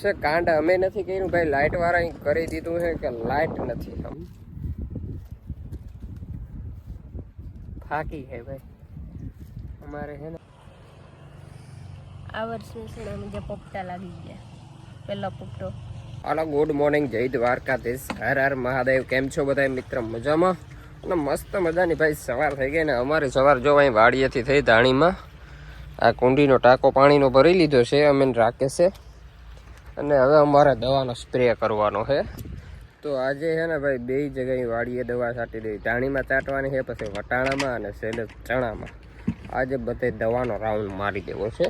છે કાંડ અમે નથી કર્યું ભાઈ, લાઇટ વાળા કરી દીધું છે કે લાઇટ નથી, ફાકી છે ભાઈ અમારે છે ને આ વર્ષે છે પોપટા લાગી ગયા, પેલા પોપટો. હાલો ગુડ મોર્નિંગ, જય દ્વારકાધીશ, હર હર મહાદેવ. કેમ છો બધા મિત્ર? મજામાં અને મસ્ત મજાની ભાઈ સવાર થઈ ગઈ ને અમારી સવાર જો અહીં વાડીએથી થઈ ધાણીમાં. આ કુંડીનો ટાંકો પાણીનો ભરી લીધો છે અમે રાખે છે, અને હવે અમારે દવાનો સ્પ્રે કરવાનો છે. તો આજે છે ને ભાઈ બે જગ્યાએ વાડીએ દવા છાંટી દઈ, ધાણીમાં છાંટવાની છે, પછી વટાણામાં અને છેલ્લે ચણામાં. આજે બધે દવાનો રાઉન્ડ મારી દેવો છે,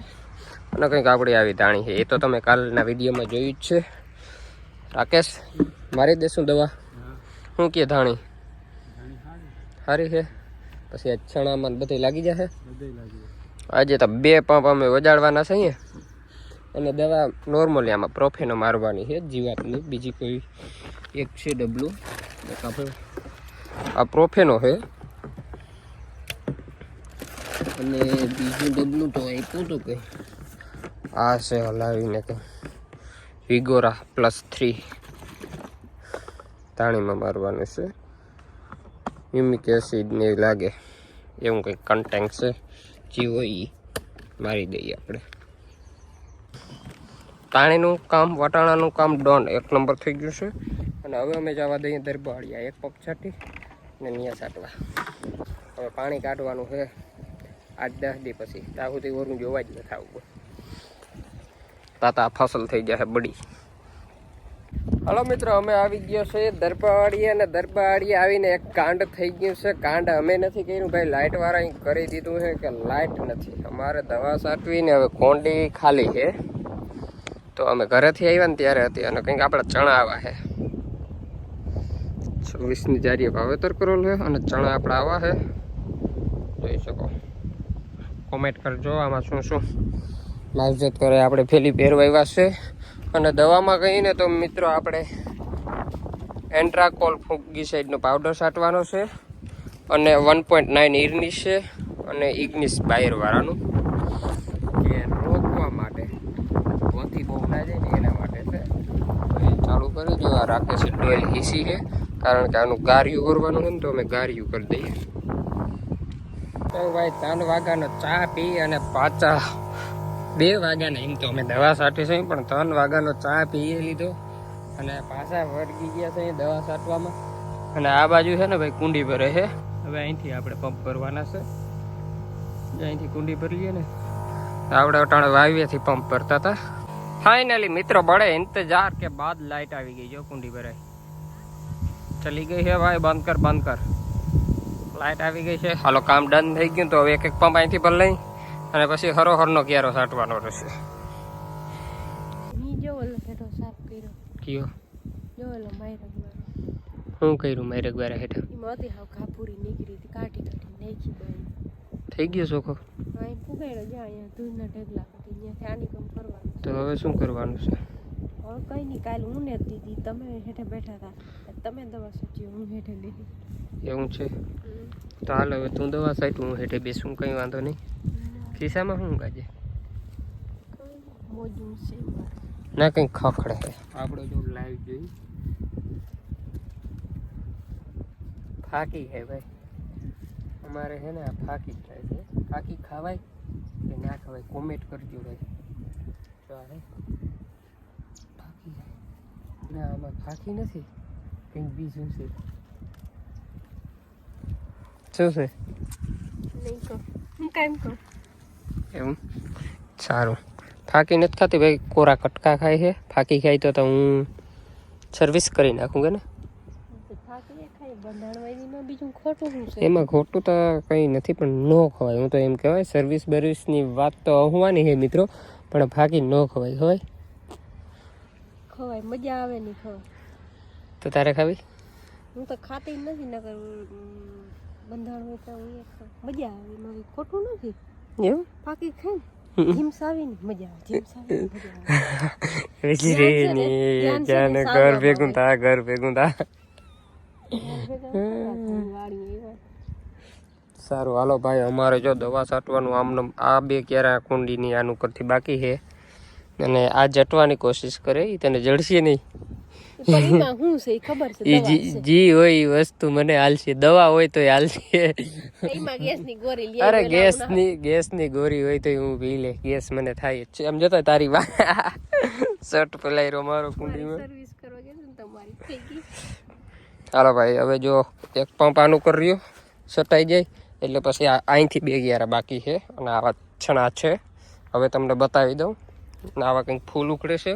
અને કંઈક આપણી આવી ધાણી છે એ તો તમે કાલના વિડીયોમાં જોયું જ છે. રાકેશ મારી દેશું દવા? શું કે ધાણી સારી છે? પછી આ ચણામાં બધી લાગી જશે. આજે તો 2 પંપ અમે વજાડવાના છે અહીંયા, અને દવા નોર્મલી આમાં પ્રોફેનો મારવાની છે જીવાતની. બીજી કોઈ એક છે ડબલું, આપણે આ પ્રોફેનો છે, અને બીજું ડબલું તો આપ્યું હતું કે આ છે હલાવીને કે વિગોરા +3 ધાણીમાં મારવાનું છે. યુમિક એસિડ ને લાગે એવું કંઈક કન્ટેન્ટ છે, જે હોય મારી દઈએ આપણે. ધાણીનું કામ, વટાણાનું કામ ડન, 1 નંબર થઈ ગયું છે. અને હવે અમે જવા દઈએ દરબાળિયા, 1 પંપ છાંટી ને નિયા છાંટવા. હવે પાણી કાઢવાનું છે 8-10 દી પછી, ત્યાં સુધી વરું જોવા જ નથી આવવું, તાતા ફસલ થઈ જશે બડી. હલો મિત્રો, અમે આવી ગયો છે દરબાળીએ, અને દરબાળીએ આવીને એક કાંડ થઈ ગયું છે. કાંડ અમે નથી કર્યું ભાઈ, લાઇટ વાળા કરી દીધું છે કે લાઇટ નથી. અમારે દવા છાંટવીને હવે કોંડી ખાલી છે. તો અમે ઘરેથી આવ્યા ને ત્યારે હતી, અને કંઈક આપણે ચણા આવ્યા છે 26ની જારીએ વાવેતર કરેલ છે, અને ચણા આપણા આવા છે, જોઈ શકો. કોમેન્ટ કરજો આમાં શું શું માવજત કરે. આપણે ફેલી પહેરવાવ્યા છે, અને દવામાં કહીને તો મિત્રો આપણે એન્ટ્રાકોલ ફુંગીસાઇડનો પાવડર છાંટવાનો છે, અને 1.9 ઇર્નિશ છે, અને ઇગ્નિસ બાયરવાળાનું, જે રોકવા માટે વધી બહુ ના જાય ને એના માટે છે. ચાલુ કરી જો. આ રાખે છે ડોલ હીસી છે, કારણ કે આનું ગાર્યું કરવાનું છે ને, તો અમે ગાર્યું કરી દઈએ. તો ભાઈ 3 વાગ્યાનો ચા પી અને પાછા 2 વાગ્યાના, એમ તો અમે દવા છાંટી છે પણ 3 વાગ્યાનો ચા પીએ લીધો, અને પાછા વળગી ગયા છે દવા છાંટવામાં. અને આ બાજુ છે ને ભાઈ કુંડી ભરે છે. હવે અહીંથી આપણે પંપ કરવાના છે, અહીંથી કુંડી ભરી લઈએ ને. આપણે અટાણે વાવીએથી પંપ ભરતા હતા. ફાઇનલી મિત્રો બડે ઇંતજાર કે બાદ લાઇટ આવી ગઈ, જો કુંડી ભરાય ચલી ગઈ છે ભાઈ. બંધ કર બંધ કર, લાઇટ આવી ગઈ છે. હાલો કામ ડન થઈ ગયું. તો હવે 1 પંપ અહીંથી ભર લઈ, અને પછી હરોહરનો ક્યારો છાંટવાનો રહેશે. કયો શું કર્યું? મારે દ્વારા હેઠળ થઈ ગયો ચોખ્ખો. તો હવે શું કરવાનું છે? કઈ નહીં, કાલે હું ને દીધી તમે હેઠે બેઠા હતા, તમે દવા છાંટી, હું હેઠે બેઠી. એવું છે? તો હાલ હવે તું દવા છાંટ, હું હેઠે બેસું, કંઈ વાંધો નહીં. ખિસ્સામાં શું કાજે ના કંઈ ખખડે છે. આપણે જો લાઈવ જોઈ ફાકી છે ભાઈ અમારે છે ને, આ ફાકી થાય છે. ફાકી ખાવાય કે ના ખવાય કોમેન્ટ કરજો ભાઈ. જો આ ફાકી ના, આમાં ફાકી નથી, કંઈક બીજું છે. શું છે? એવું સારું. ફાકી નથી ખાતી ભાઈ, કોરા કટકા ખાય છે. ફાકી ખાય તો હું સર્વિસ કરી નાખું કે ને. એમાં ખોટું તો કંઈ નથી, પણ ન ખવાય. હું તો એમ કહેવાય સર્વિસ બર્વિસની વાત તો હોવાની છે મિત્રો, પણ ફાકી ન ખવાય. ખવાય મજા આવે નહીં ખવાય. તો તારે ખાવી? હું તો ખાતી નથી, નકર બંધાણ હોય તો મજા આવે, એમાં ખોટું નથી. એવું ફાકી ખાય જીમસાવી ને મજા આવે. ઘર ભેગું થા, ઘર ભેગું થા. સારું હાલો ભાઈ, અમારે જો દવા છાંટવાનું આમને આ 2 ક્યારા કુંડીની આનું કરતી બાકી છે, અને આ જટવાની કોશિશ કરે એ તને જડશે નહીં. પણ એમાં શું છે ઈ ખબર છે એ દવા છે. જી હોય એ વસ્તુ મને હાલશે. દવા હોય તો હાલશે. એમાં ગેસની ગોળી લઈ અરે આવેલા ગેસની ગોરી હોય તો હું પી લે. ગેસ મને થાય જ છે. એમ જતો તારી શર્ટ પલાયરો મારો કુંડીમાં. સર્વિસ કરવા ગઈ ને તમારી થઈ ગઈ. હાલો ભાઈ હવે જો એક પંપ આનું કર્યો સટાઈ જાય એટલે પછી અહીંથી 2 ગિયારા બાકી છે અને આવા છણા છે. હવે તમને બતાવી દઉં. આવા કંઈક ફૂલ ઉખડે છે.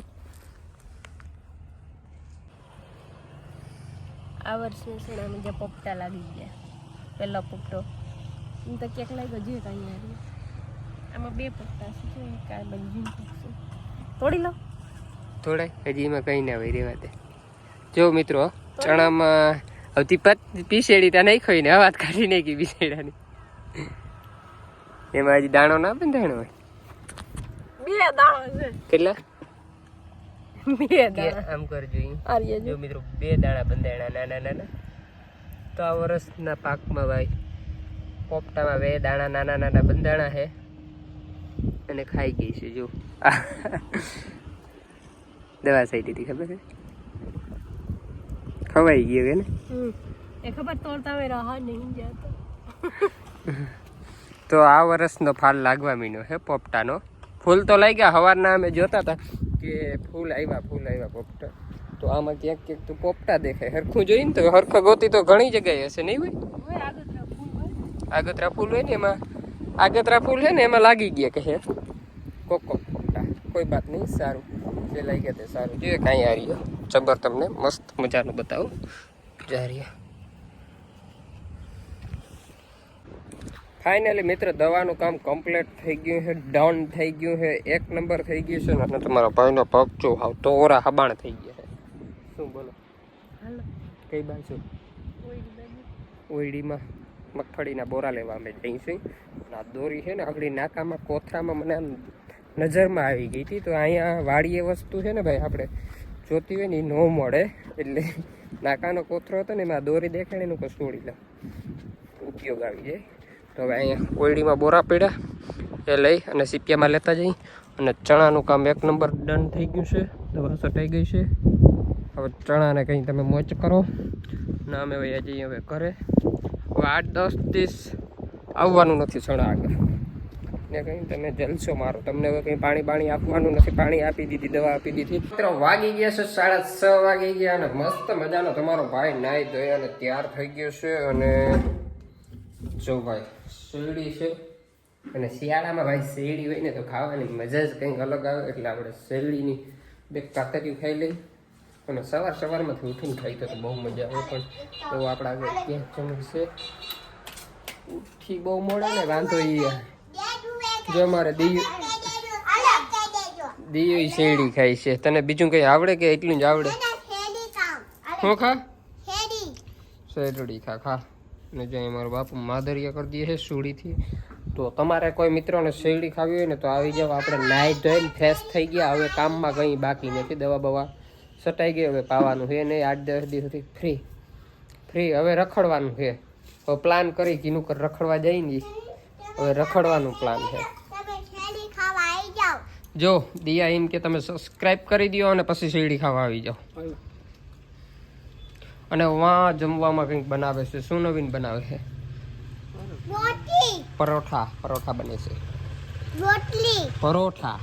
આ વર્ષે સોનામાં જે પોપટા લાગી ગયા પહેલો પોપટો એમ તો ક્યાંક લાગ્યો જોઈએ તો અહીંયા આમાં 2 પોપટા છે જો એક આ બાજુ છે તોડી લો થોડા હજી એમાં કંઈ ના હોય રેવા દે. જો મિત્રો ચણામાં હવતી પીસેડી ત્યાં નહીં ખોઈ ને અવાજ કાઢી નાખી પીસેડાની. એમાં હજી દાણો ના બંધાણો હોય. 2 દાણા છે. કેટલા? 2 દાણા આમ કરજો. આર્ય જો મિત્રો 2 દાણા બંધાણા નાના નાના. તો આ વર્ષના પાકમાં ભાઈ પોપટામાં 2 દાણા નાના નાના બંધાણા છે અને ખાઈ ગઈ છે. જો દવા થઈ દીધી ખબર છે. ખવાઈ ગયો કે ને એ ખબર તોડતા હોય રહા નહીં જાતો. તો આ વર્ષનો ફાલ લાગવા મીનો હે પોપટાનો. ફૂલ તો લાગ્યા. સવારના અમે જોતા હતા કે ફૂલ આવ્યા પોપટા. તો આમાં ક્યાંક ક્યાંક તો પોપટા દેખાય. હરખું જોઈને તો હરખા ગોતી તો ઘણી જગ્યાએ હશે નહીં હોય. આગતરા ફૂલ હોય ને એમાં આગતરા ફૂલ છે ને એમાં લાગી ગયા કે હે કોક પોપટા. કોઈ બાત નહીં. સારું જે લાગ્યા તે સારું. જોઈએ કાંઈ આ રહ્યો જબર તમને મસ્ત મજાનું બતાવું. જા રહ્યા ફાઇનલી મિત્ર દવાનું કામ કમ્પ્લીટ થઈ ગયું છે. ડાઉન થઈ ગયું છે. 1 નંબર થઈ ગયું છે. અને તમારા ભાઈનો પગ જો હાવ તોરા હબાણ થઈ ગયા છે. શું બોલો? હાલો કઈ બાજુ? ઓયડીમાં મગફળીના બોરા લેવા અમે જઈશું. આ દોરી છે ને આગળ નાકામાં કોથરામાં મને આમ નજરમાં આવી ગઈ હતી. તો અહીંયા વાડીએ વસ્તુ છે ને ભાઈ આપણે જોતી હોય ને એ ન મળે એટલે નાકાનો કોથરો હતો ને એમાં દોરી દેખાય એનું કોઈ છોડી લે ઉપયોગ આવી જાય. તો હવે અહીંયા ઓયડીમાં બોરા પડ્યા એ લઈ અને સીપિયામાં લેતા જઈ. અને ચણાનું કામ 1 નંબર ડન થઈ ગયું છે. દવા સટાઈ ગઈ છે. હવે ચણાને કંઈ તમે મોચ કરો ના અમે વયા જઈએ હવે ઘરે. હવે 8-10 દિવસ આવવાનું નથી ચણા આગળ ને કંઈ તમે જલસો મારો. તમને હવે કંઈ પાણી આપવાનું નથી. પાણી આપી દીધી, દવા આપી દીધી. મિત્રો વાગી ગયા છે 6:30 વાગી ગયા અને મસ્ત મજાનો તમારો ભાઈ નાહી ધોઈ અને તૈયાર થઈ ગયો છે. અને જો ભાઈ શેરડી છે અને શિયાળામાં ભાઈ શેરડી હોય ને તો ખાવાની મજા જ કંઈક અલગ આવે. એટલે આપણે શેરડીની 2 કાતરીઓ ખાઈ લઈ અને સવારમાંથી ઉઠીને ખાઈ તો બહુ મજા આવે. પણ તો આપણા આગળ ક્યાં જમશે ઉઠી બહુ મોડા ને વાંધો એ જો અમારે દિયો શેરડી ખાઈ છે. તને બીજું કંઈ આવડે કે એટલું જ આવડે? શું ખા? શેરડી ખા. ને જો મારો બાપુ માદરિયા કરી દે છે સુડીથી. તો તમારે કોઈ મિત્રોને શેરડી ખાવી હોય ને તો આવી જાવ. આપણે નાહી ધોઈને ફ્રેશ થઈ ગયા. હવે કામમાં કંઈ બાકી નથી. દવા બવા સટાઈ ગઈ. હવે પાવાનું છે નહીં. 8-10 દિવસ સુધી ફ્રી. હવે રખડવાનું છે. હવે પ્લાન કરી કે કર રખડવા જઈ ને હવે રખડવાનું પ્લાન છે. જો દિયા એમ કે તમે સબસ્ક્રાઈબ કરી દો અને પછી શેરડી ખાવા આવી જાઓ. અને વાં જમવામાં કંઈક બનાવે છે. શું નવીન બનાવે છે? પરોઠા બને છે. પરોઠા